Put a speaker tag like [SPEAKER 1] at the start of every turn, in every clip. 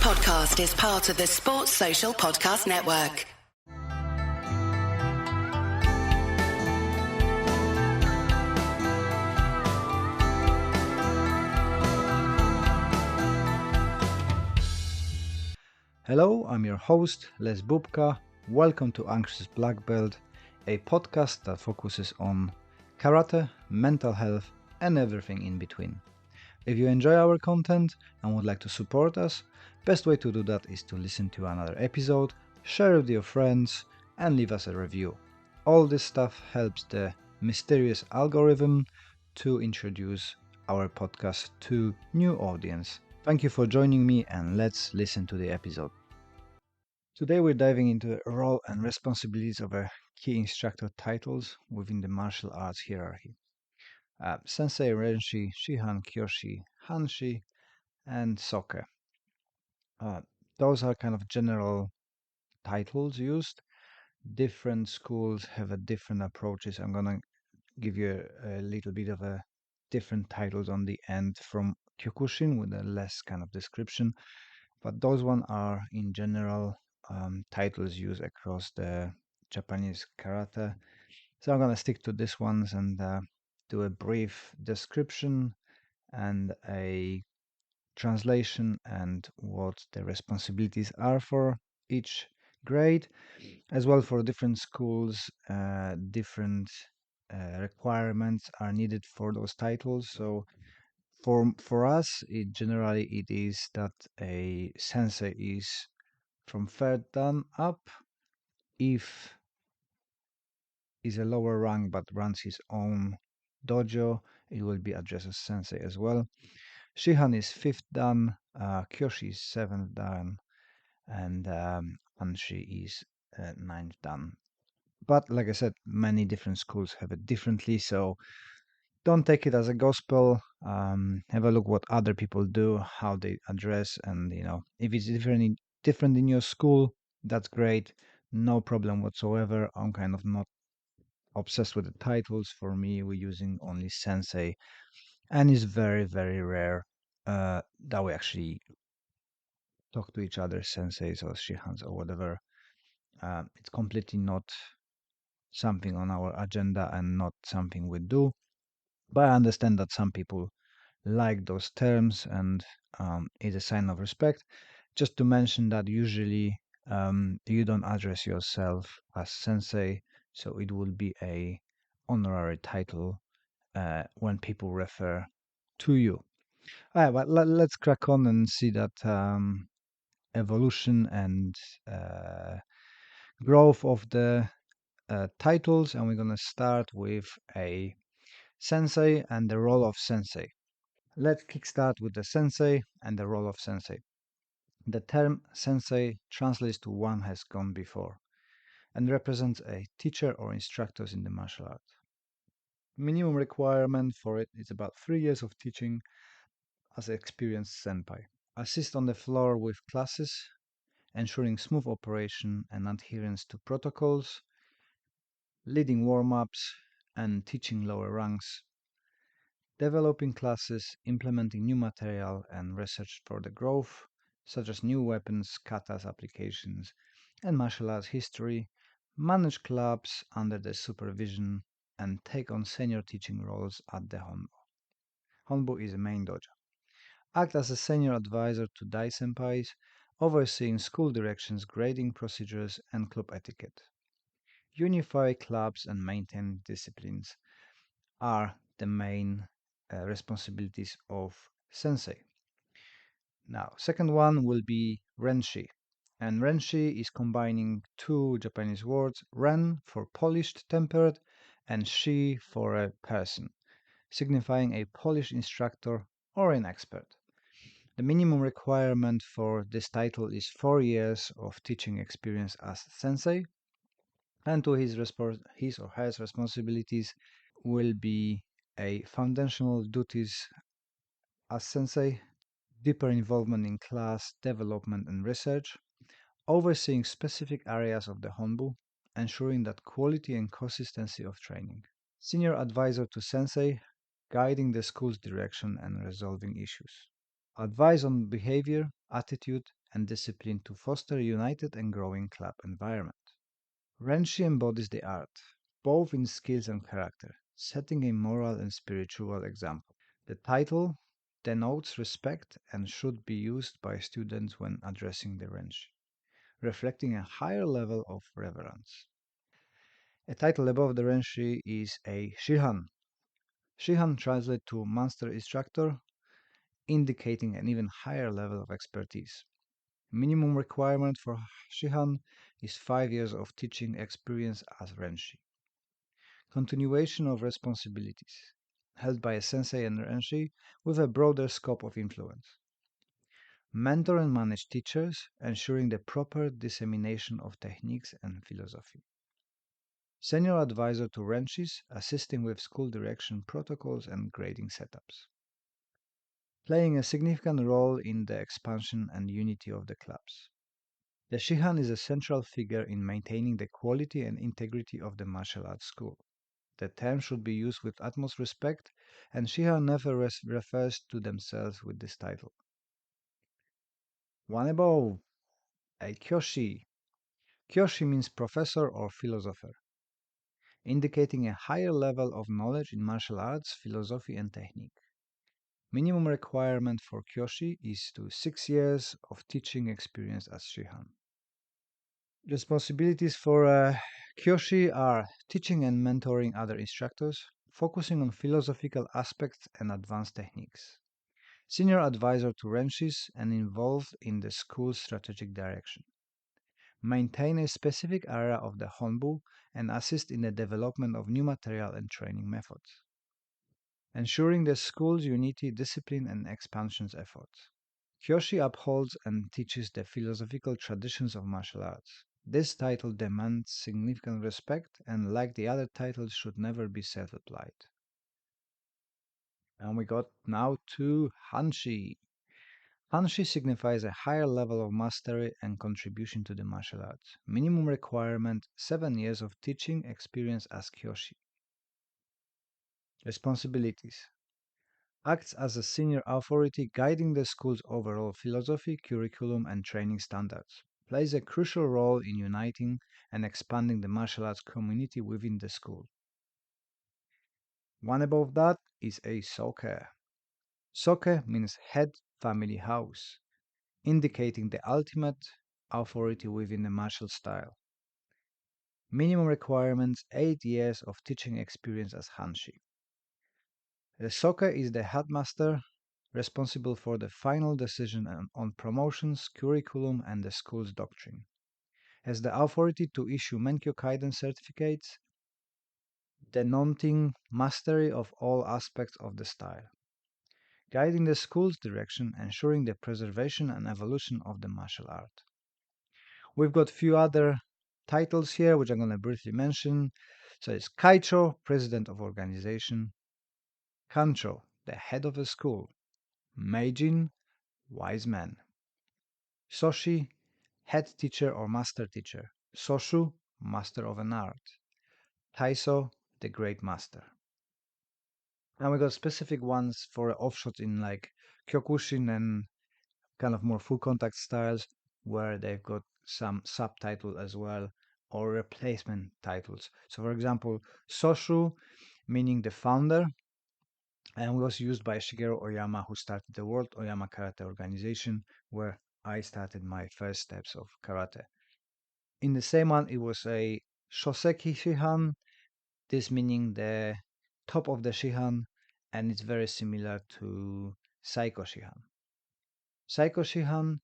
[SPEAKER 1] podcast is part of the Sports Social Podcast Network.
[SPEAKER 2] Hello, I'm your host, Les Bubka. Welcome to Anxious Black Belt, a podcast that focuses on karate, mental health, and everything in between. If you enjoy our content and would like to support us, best way to do that is to listen to another episode, share it with your friends, and leave us a review. All this stuff helps the mysterious algorithm to introduce our podcast to new audience. Thank you for joining me, and let's listen to the episode. Today we're diving into the role and responsibilities of a key instructor titles within the martial arts hierarchy. Sensei, Renshi, Shihan, Kyoshi, Hanshi, and Soke. Those are kind of general titles used. Different schools have a different approaches. I'm gonna give you a little bit of a different titles on the end from Kyokushin with a less kind of description, but those one are in general titles used across the Japanese karate. So I'm gonna stick to these ones and do a brief description and a translation and what the responsibilities are for each grade, as well for different schools. Different requirements are needed for those titles. So for us, generally it is that a sensei is from third dan up. If is a lower rank but runs his own dojo, it will be addressed as sensei as well. Shihan is 5th dan, Kyoshi is 7th dan, and Hanshi is 9th dan. But like I said, many different schools have it differently, so don't take it as a gospel. Have a look what other people do, how they address, and if it's different in your school, that's great, no problem whatsoever. I'm kind of not obsessed with the titles. For me, we're using only sensei, and it's very, very rare that we actually talk to each other, senseis or shihans or whatever. It's completely not something on our agenda and not something we do. But I understand that some people like those terms, and it's a sign of respect. Just to mention that usually you don't address yourself as sensei, so it will be a honorary title when people refer to you. All right, but let's crack on and see that evolution and growth of the titles, and we're going to start with a sensei and the role of sensei. Let's kickstart with the sensei and the role of sensei. The term sensei translates to one has gone before and represents a teacher or instructors in the martial art. Minimum requirement for it is about 3 years of teaching as an experienced senpai. Assist on the floor with classes, ensuring smooth operation and adherence to protocols, leading warm-ups and teaching lower ranks, developing classes, implementing new material and research for the growth, such as new weapons, katas applications, and martial arts history, manage clubs under the supervision, and take on senior teaching roles at the Honbu. Honbu is a main dojo. Act as a senior advisor to Dai senpais, overseeing school directions, grading procedures, and club etiquette. Unify clubs and maintain disciplines are the main responsibilities of sensei. Now, second one will be Renshi. And Renshi is combining two Japanese words, Ren for polished, tempered, and Shi for a person, signifying a polished instructor or an expert. The minimum requirement for this title is 4 years of teaching experience as sensei, and to his or her responsibilities will be a foundational duties as sensei, deeper involvement in class development and research, overseeing specific areas of the Honbu, ensuring that quality and consistency of training, senior advisor to sensei, guiding the school's direction and resolving issues, advice on behavior, attitude, and discipline to foster a united and growing club environment. Renshi embodies the art, both in skills and character, setting a moral and spiritual example. The title denotes respect and should be used by students when addressing the Renshi, reflecting a higher level of reverence. A title above the Renshi is a Shihan. Shihan translates to Master Instructor, indicating an even higher level of expertise. Minimum requirement for Shihan is 5 years of teaching experience as Renshi. Continuation of responsibilities, held by a Sensei and Renshi with a broader scope of influence. Mentor and manage teachers, ensuring the proper dissemination of techniques and philosophy. Senior advisor to Renshis, assisting with school direction protocols and grading setups. Playing a significant role in the expansion and unity of the clubs. The Shihan is a central figure in maintaining the quality and integrity of the martial arts school. The term should be used with utmost respect, and Shihan never refers to themselves with this title. One above, a Kyoshi. Kyoshi means professor or philosopher, indicating a higher level of knowledge in martial arts, philosophy, and technique. Minimum requirement for Kyoshi is to 6 years of teaching experience as Shihan. Responsibilities for Kyoshi are teaching and mentoring other instructors, focusing on philosophical aspects and advanced techniques. Senior advisor to Renshis and involved in the school's strategic direction. Maintain a specific area of the Honbu and assist in the development of new material and training methods. Ensuring the school's unity, discipline, and expansions efforts. Kyoshi upholds and teaches the philosophical traditions of martial arts. This title demands significant respect and, like the other titles, should never be self-applied. And we got now to Hanshi. Hanshi signifies a higher level of mastery and contribution to the martial arts. Minimum requirement 7 years of teaching experience as Kyoshi. Responsibilities. Acts as a senior authority guiding the school's overall philosophy, curriculum, and training standards. Plays a crucial role in uniting and expanding the martial arts community within the school. One above that is a Soke. Soke means head family house, indicating the ultimate authority within the martial style. Minimum requirements 8 years of teaching experience as Hanshi. The Soke is the headmaster responsible for the final decision on promotions, curriculum, and the school's doctrine. Has the authority to issue Menkyo Kaiden certificates, denoting mastery of all aspects of the style. Guiding the school's direction, ensuring the preservation and evolution of the martial art. We've got a few other titles here, which I'm going to briefly mention. So it's Kaicho, president of organization. Kancho, the head of a school. Meijin, wise man. Soshi, head teacher or master teacher. Soshu, master of an art. Taiso, the great master. And we got specific ones for offshots in like Kyokushin and kind of more full contact styles, where they've got some subtitle as well, or replacement titles. So for example, Soshu, meaning the founder, and was used by Shigeru Oyama, who started the World Oyama Karate Organization, where I started my first steps of karate. In the same one, it was a Shoseki Shihan, this meaning the top of the Shihan, and it's very similar to Saiko Shihan. Saiko Shihan,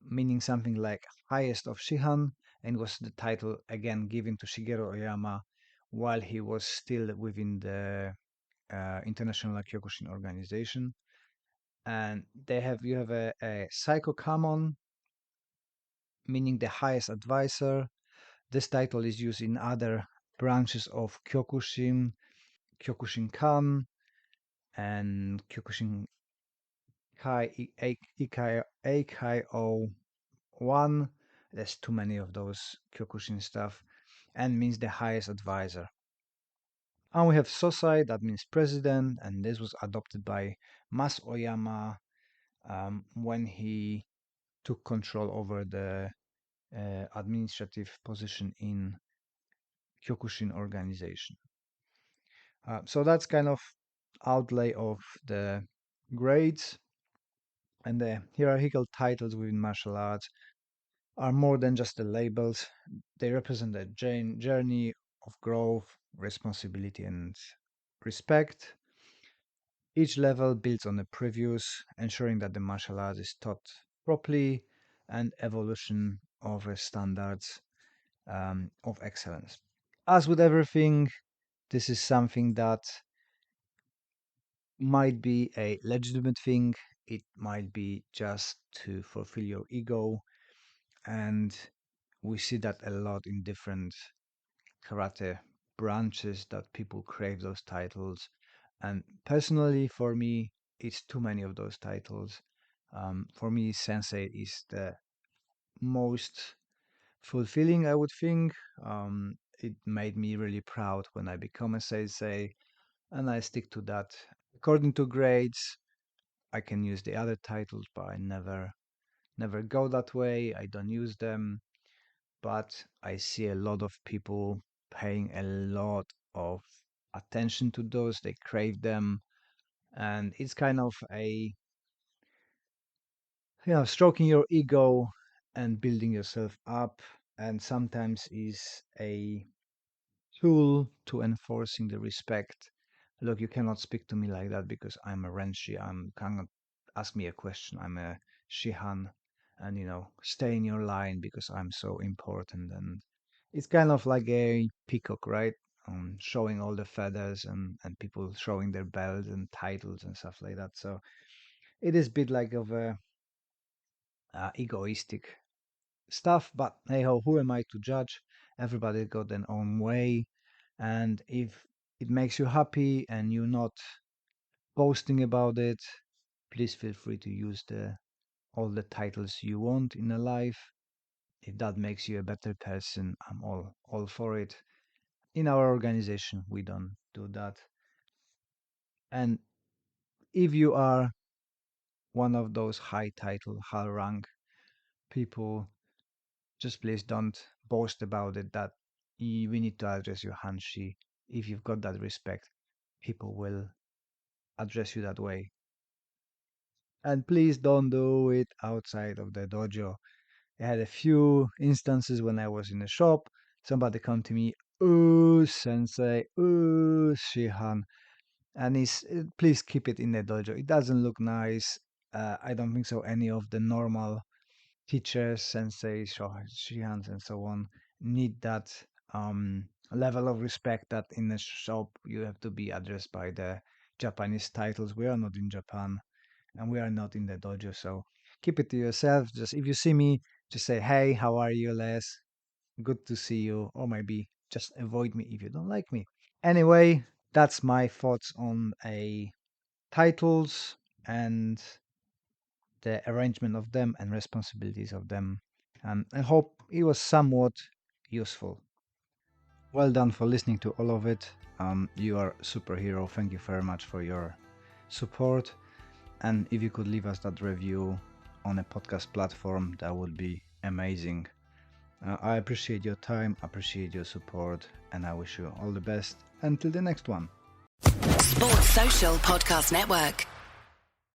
[SPEAKER 2] meaning something like highest of Shihan, and was the title again given to Shigeru Oyama while he was still within the International Kyokushin Organization. And you have a Saiko Kamon, meaning the highest advisor. This title is used in other branches of Kyokushin, Kyokushin Kan, and Kyokushin Eikyo 1. There's too many of those Kyokushin stuff, and means the highest advisor. And we have Sosai, that means president, and this was adopted by Mas Oyama when he took control over the administrative position in Kyokushin organization. So that's kind of outlay of the grades, and the hierarchical titles within martial arts are more than just the labels. They represent a journey of growth, responsibility, and respect. Each level builds on the previous, ensuring that the martial art is taught properly and evolution of standards of excellence. As with everything, this is something that might be a legitimate thing. It might be just to fulfill your ego, and we see that a lot in different karate branches that people crave those titles. And personally, for me, it's too many of those titles. For me, Sensei is the most fulfilling, I would think. It made me really proud when I become a Sensei, and I stick to that. According to grades, I can use the other titles, but I never go that way. I don't use them, but I see a lot of people paying a lot of attention to those. They crave them, and it's kind of a stroking your ego and building yourself up, and sometimes is a tool to enforcing the respect. Look, you cannot speak to me like that because I'm a Renshi. I'm cannot ask me a question. I'm a Shihan, and stay in your line because I'm so important. And it's kind of like a peacock, right? Showing all the feathers and people showing their belts and titles and stuff like that. So it is a bit like of a egoistic stuff. But hey ho, who am I to judge? Everybody got their own way, and if it makes you happy and you're not boasting about it, please feel free to use the all the titles you want in a life. If that makes you a better person, I'm all for it. In our organization, we don't do that. And if you are one of those high title, high rank people, just please don't boast about it that we need to address your Hanshi. If you've got that respect, people will address you that way. And please don't do it outside of the dojo. I had a few instances when I was in the shop. Somebody come to me, "Ooh, Sensei, ooh, Shihan," and please keep it in the dojo. It doesn't look nice. I don't think so. Any of the normal teachers, senseis, shihans, and so on need that level of respect that in the shop you have to be addressed by the Japanese titles. We are not in Japan, and we are not in the dojo, so keep it to yourself. Just if you see me, just say, "Hey, how are you, Les? Good to see you," or maybe just avoid me if you don't like me. Anyway, that's my thoughts on a titles and the arrangement of them and responsibilities of them. And I hope it was somewhat useful. Well done for listening to all of it. You are a superhero. Thank you very much for your support. And if you could leave us that review on a podcast platform, that would be amazing. I appreciate your time, appreciate your support, and I wish you all the best until the next one.
[SPEAKER 1] Sports Social Podcast Network.